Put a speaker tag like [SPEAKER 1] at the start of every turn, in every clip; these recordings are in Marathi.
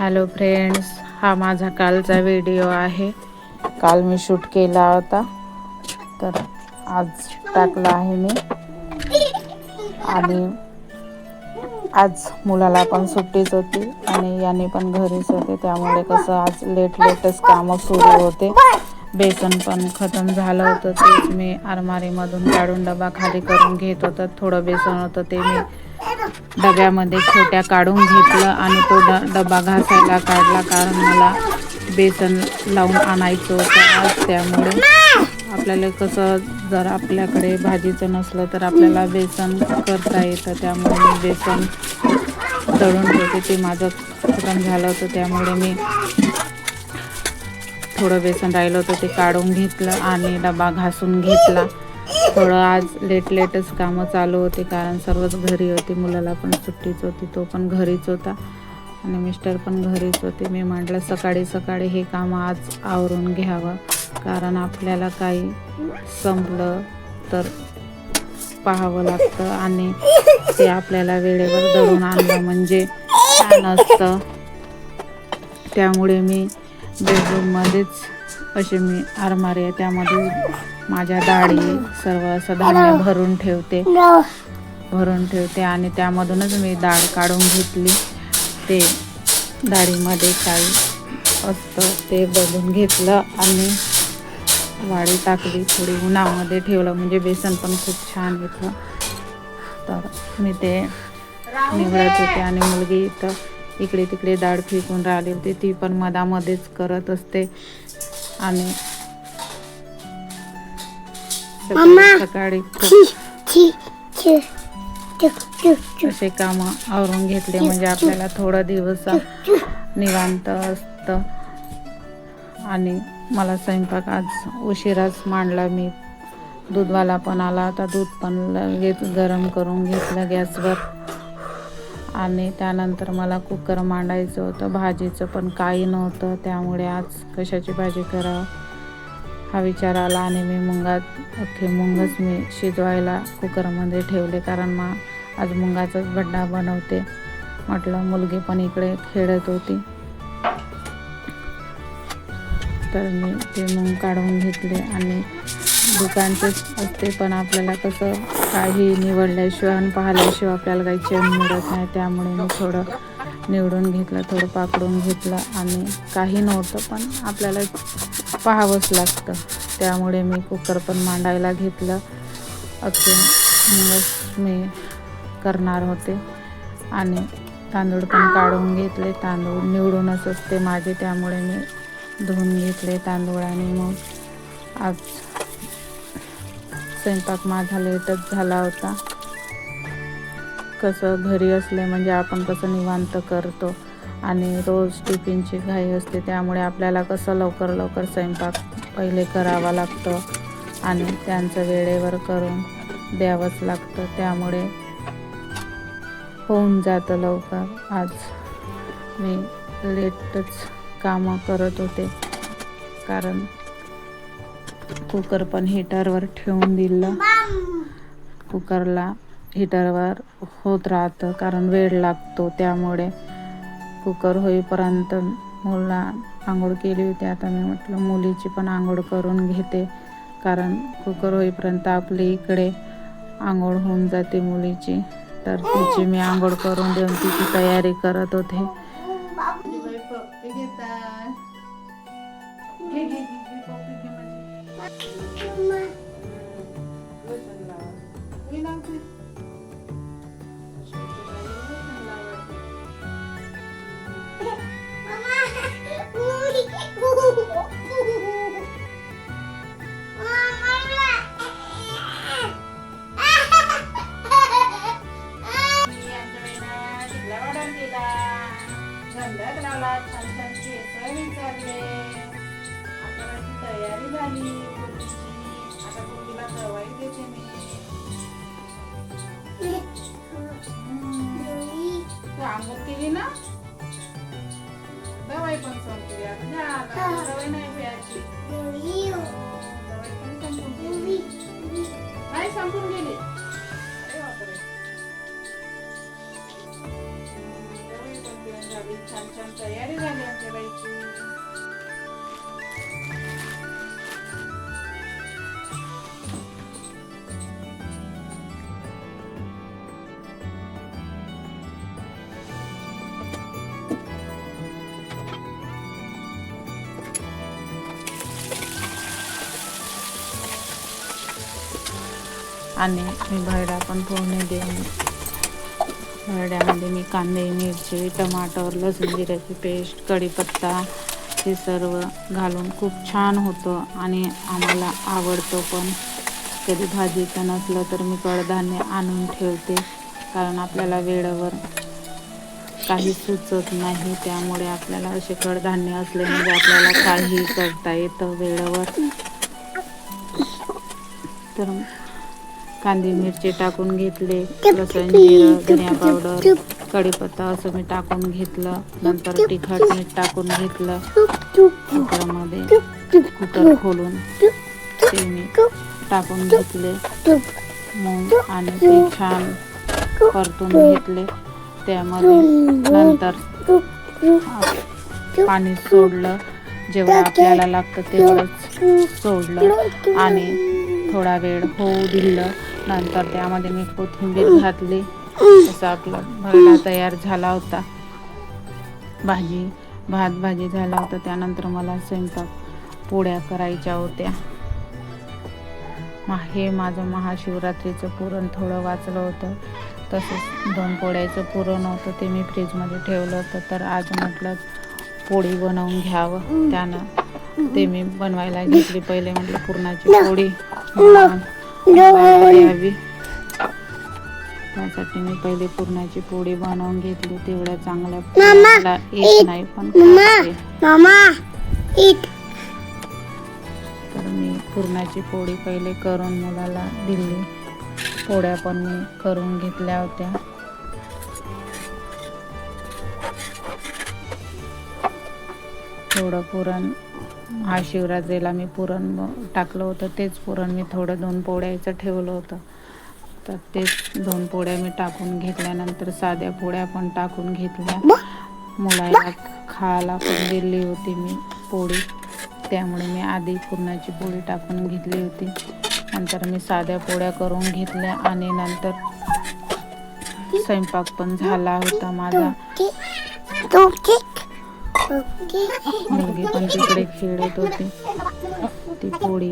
[SPEAKER 1] हॅलो फ्रेंड्स, हा माझा कालचा व्हिडिओ आहे. काल मी शूट केला होता, तर आज टाकला आहे मी. आणि आज मुलाला पण सुट्टीच होती आणि याने पण घरीच होते, त्यामुळे कसं आज लेटच कामं सुरू होते. बेसन पण खतम झालं होतं, तेच मी अलमारीमधून काढून डबा खाली करून घेत होतं. थोडं बेसन होतं ते मी डब्यामध्ये छोट्या काढून घेतलं आणि तो डबा घासायला काढला, कारण मला बेसन लावून आणायचं होतं आज. त्यामुळे आपल्याला कसं, जर आपल्याकडे भाजीचं नसलं तर आपल्याला बेसन करता येतं, त्यामुळे मी बेसन दळून ठेवते. ते माझं खतम झालं होतं, त्यामुळे मी थोडं बेसन राहिलं होतं ते काढून घेतलं आणि डबा घासून घेतला. थोडं आज लेटच कामं चालू होते, कारण सर्वच घरी होते. मुलाला पण सुट्टीच होती, तो पण घरीच होता आणि मिस्टर पण घरीच होते. मी म्हटलं सकाळी हे काम आज आवरून घ्यावं, कारण आपल्याला काही संपलं तर पाहावं लागतं आणि ते आपल्याला वेळेवर दळून आणलं म्हणजे छान असतं. त्यामुळे मी बेडरूममध्येच अशी मी अलमारी आहे, त्यामध्ये माझ्या डाळी सर्व असं धान्य भरून ठेवते आणि त्यामधूनच मी डाळ काढून घेतली. ते डाळीमध्ये काही असतं ते बघून घेतलं आणि वाळी टाकली. थोडी उन्हामध्ये ठेवलं म्हणजे बेसन पण खूप छान येतं. तर मी ते निवडत होते आणि मुलगी इथं इकडे तिकडे डाळ फेकून राहिली होती, ती पण मधामध्येच करत असते. आणि सकाळी असे कामं आवरून घेतले म्हणजे आपल्याला थोडा दिवस निवांत असतं. आणि मला स्वयंपाक आज उशिराच मांडला. मी दूधवाला पण आला होता, दूध पण लगेच गरम करून घेतलं गॅसवर आणि त्यानंतर मला कुकर मांडायचं होतं. भाजीचं पण काही नव्हतं, त्यामुळे आज कशाची भाजी करावं हा विचार आला आणि मी अख्खे मुंगच मी शिजवायला कुकरमध्ये ठेवले, कारण आज मुंगाचाच भड्डा बनवते म्हटलं. मुलगी पण इकडे खेळत होती, तर मी ते मूग काढून घेतले. आणि दुकानचेच असते, पण आपल्याला कसं काही निवडल्याशिवाय आणि पाहिल्याशिवाय आपल्याला काही चैन मिळत नाही, त्यामुळे मी थोडं निवडून घेतलं, थोडं पाकडून घेतलं आणि काही नव्हतं पण आपल्याला पाहावंच लागतं, त्यामुळे मी कुकर पण मांडायला घेतलं. अख्खे मूगच मी करणार होते आणि तांदूळ पण काढून घेतले. तांदूळ निवडूनच असते माझे, त्यामुळे मी धुवून घेतले तांदूळ. आणि मग आज स्वयंपाक माझा लेटच झाला होता. कसं घरी असले म्हणजे आपण कसं निवांत करतो आणि रोज टिफिनची घाई असते, त्यामुळे आपल्याला कसं लवकर स्वयंपाक पहिले करावा लागतो आणि त्यांचं वेळेवर करून द्यावंच लागतं, त्यामुळे होऊन जातं लवकर. आज मी लेटच कामं करत होते, कारण कुकर पण हीटरवर ठेवून दिलं. कुकरला हीटरवर होत राहतं, कारण वेळ लागतो, त्यामुळे कुकर होईपर्यंत मुला आंघोळ केली होती. आता मी म्हटलं मुलीची पण आंघोळ करून घेते, कारण कुकर होईपर्यंत आपली इकडे आंघोळ होऊन जाते मुलीची. तर तिची मी आंघोळ करून देऊन तिची तयारी करत होते. तयारी झाली, आता पोरगीला दवाई देते मी. आंघोळ केली ना, दवाई पण संपली. आता दवाई नाही प्यायची, दवाई पण संपून गेली. नाही संपून गेली. अरे बापरे, दवाई पण झाली, छान छान तयारी झाली आमच्या बाईची. आणि मी भरडा पण फोडणी देऊन भरड्यामध्ये मी कांदे, मिरची, टमाटर, लसूण जिऱ्याची पेस्ट, कढीपत्ता हे सर्व घालून खूप छान होतं आणि आम्हाला आवडतं पण. कधी भाजीचं नसलं तर मी कडधान्य आणून ठेवते, कारण आपल्याला वेळेवर काही सुचत नाही. त्यामुळे आपल्याला असे कडधान्य असले म्हणजे आपल्याला काही करता येतं वेळेवर. तर कांदे मिरची टाकून घेतले, लसूण जिरं, धनिया पावडर, कढीपत्ता असं मी टाकून घेतलं. नंतर तिखट मीठ टाकून घेतलं. कुकरमध्ये कुकर खोलून ते मी टाकून घेतले मूग आणि ते छान परतून घेतले. त्यामध्ये नंतर पाणी सोडलं, जेवढं आपल्याला लागतं तेवढंच सोडलं आणि थोडा वेळ होऊ दिलं. नंतर त्यामध्ये मी कोथिंबीर घातली. असं आपला भरडा तयार झाला होता. भात भाजी झाला होता. त्यानंतर मला स्वयंपाक पोळ्या करायच्या होत्या. हे माझं महाशिवरात्रीचं पुरण थोडं वाचलं होतं. तसंच 2 पोळ्याचं पुरण होतं, ते मी फ्रीजमध्ये ठेवलं होतं. तर आज म्हटलं पोळी बनवून घ्यावं, त्यानं ते मी बनवायला घेतली. पहिले म्हटलं पुरणाची पोळी द्यावी, त्यासाठी मी पहिले पुरणाची पोळी बनवून घेतली. तेवढ्या चांगल्या मला येत नाही पण तर मी पुरणाची पोळी पहिले करून मुलाला दिली. पोळ्या पण मी करून घेतल्या होत्या. थोडं पुरण महाशिवरात्रीला मी पुरण टाकलं होतं, तेच पुरण मी थोडं 2 पोळ्याचं ठेवलं होतं. तर तेच 2 पोळ्या मी टाकून घेतल्यानंतर साध्या पोळ्या पण टाकून घेतल्या. मुलाला खायला पण दिली होती मी पोळी, त्यामुळे मी आधी पुरणाची पोळी टाकून घेतली होती. नंतर मी साध्या पोळ्या करून घेतल्या आणि नंतर स्वयंपाक पण झाला होता माझा. मुलगी पण तिकडे खेळत होती. ती पोळी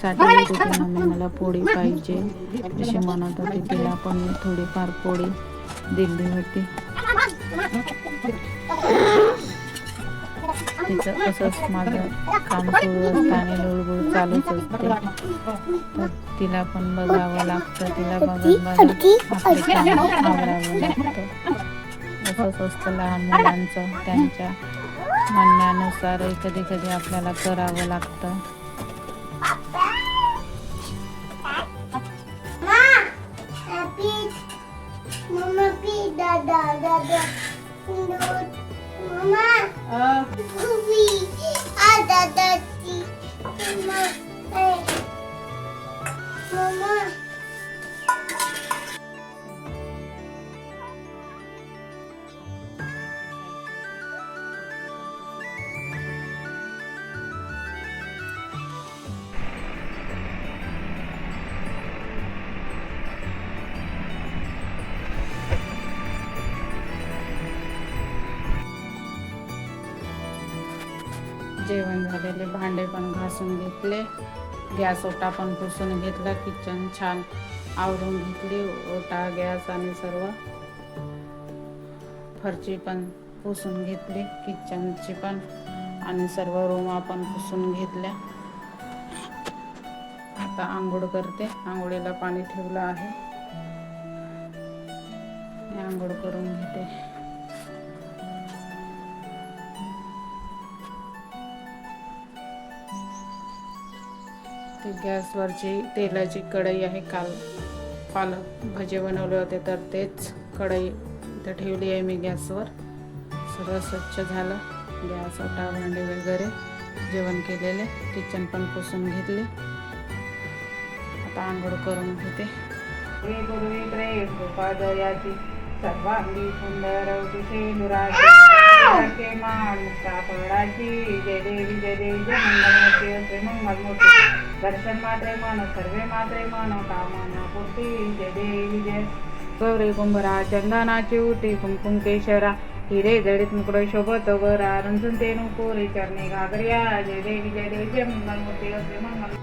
[SPEAKER 1] साठी येत होती, मम्मी मला पोळी पाहिजे अशी म्हणत होती. तिला पण मी थोडीफार पोळी दिली होती. तिचं असंच माझं काम सुरू असतं आणि लुळबुळ चालूच असते. तर तिला पण बघावं लागतं, तिला बघत आपले काम आवरावं लागतं. असंच असतं लहान मुलांचं, त्यांच्या म्हणण्यानुसार कधी कधी आपल्याला करावं लागतं. जेवण झालेले भांडे पण घासून घेतले, गॅस ओटा पण पुसून घेतला, किचन छान आवरून घेतली, ओटा गॅस आणि सर्व. फरची पण पुसून घेतली किचनची पण आणि सर्व रूमा पण पुसून घेतल्या. आता आंघोळ करते. आंघोळीला पाणी ठेवलं आहे, आंघोळ करून घेते. ती गॅसवरची तेलाची कढई आहे. काल पालक भजे बनवले होते तर तेच कढई इथं ठेवली आहे मी गॅसवर. सर्व स्वच्छ झालं, गॅस ओटा भांडे वगैरे जेवण केलेले, किचन पण पुसून घेतले. आता आंघोळ करून घेते. सर्वांगी सुंदर तुषे मान मुक्ता फळाची जय देवी जय देवी जय मंगलमूर्ती असे मंगलमूर्ती दर्शन मात्रे मन सर्वे मात्रे मन कामना पूर्ती जय देवी जय गौरी कुंभरा चंदनाची उटी कुंकुम केशरा हिरे जडित मुकुट शोभत वरा रंजन तेनु कोरे चरणी घागरिया जय देवी जय देवी जय मंगलमूर्ती असे मंगल